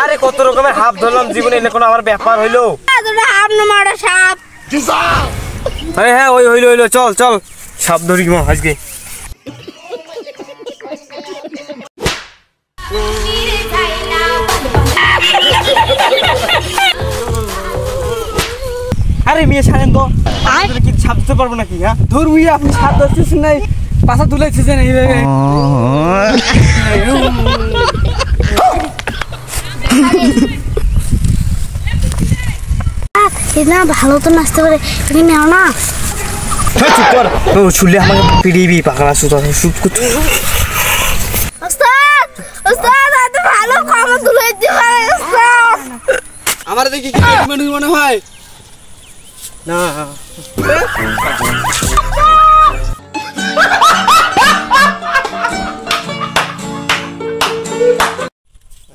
আরে কত রকমের হাফ ধরলাম জীবনে, এলে কোনো আমার ব্যাপার হইলো? হাফ না মারা সাপ। আরে হ্যাঁ ওই হইলো, চল চল সাপ ধরি মা আজকে। আরে মেয়ে ছাড়েন তো, কি সাপ ধরতে পারবো নাকি? হ্যাঁ ধরবি, আপনি সাপ ধরতেছেন নাই, পাশা তুলাইতেছেন এইভাবে। না ভালো তো নাচতে পারে, তুমি নেও না। চুপ কর, শুনলে আমাকে পিড়িবি পাগলা সুতা শুট করতে। ওস্তাদ ওস্তাদ এত ভালো কমা তুলাইতে পারে ওস্তাদ। আমার দেখি কি মানুষ মনে হয় না।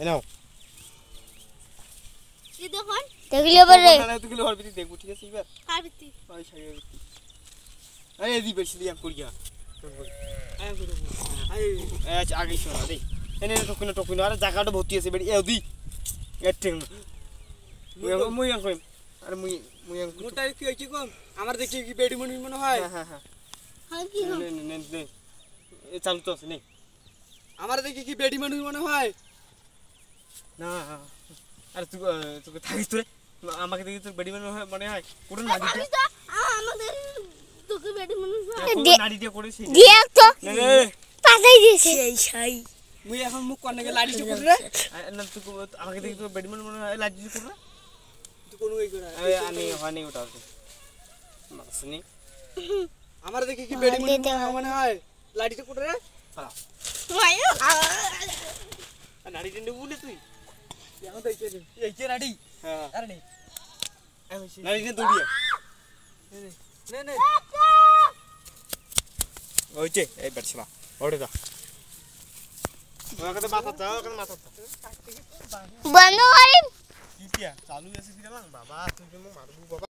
এই নাও। কি দেখুন দেখলি বারে তুই হরবিতি দেখব, ঠিক আছে? এবার কারবিতি ওই সাইডে বিতি এই দি বেশি লিয়া করিয়া এই আচ্ছা আগে শোনা দে এনে টকুনো আরে জায়গাটা ভর্তি আছে বেড়ি এও দি এটিং মুই আং কইম আরে মুই আং মোটাই কি হইছে কম, আমার দেখি কি বেডি মানুষ মনে হয়। হ্যাঁ হ্যাঁ আর কি নে এ চালু তো আছে নে। আমার দেখি কি বেডি মানুষ মনে হয় না আরে তুই থাকিস তোরে, আমাকে দেখি তোর বেডি মনে হয় কোন নাড়ি দিয়ে আমাদের তোকে বেডি মানুষ নাড়ি দিয়ে করেছিস দেখ তো নে পাতাই দিয়েছে এই ছাই। মুই এখন মুখ কর নাকি লাড়ি চুপ রে। না তুই আমাকে দেখি তোর বেডি মনে হয় লাড়ি দিয়ে করে। তুই কোন ওই করে আমি হয়নি ওটা মাসনি। আমার দেখি কি বেডি মানুষ মনে হয়, লাড়ি চুপ রে। নাড়ি দিয়ে বলে তুই এখন তো এই যে লাড়ি। হ্যাঁ আরে নে নাড়ি দিয়ে দৌড়িয়ে নে নে ওইছে এই বেড়ছিলা ওড়ে যা ওখানে মাথা দাও, ওখানে মাথা দাও বন্ধ করিম কি পিয়া চালু আছে কি বাবা, তুই মারবো বাবা।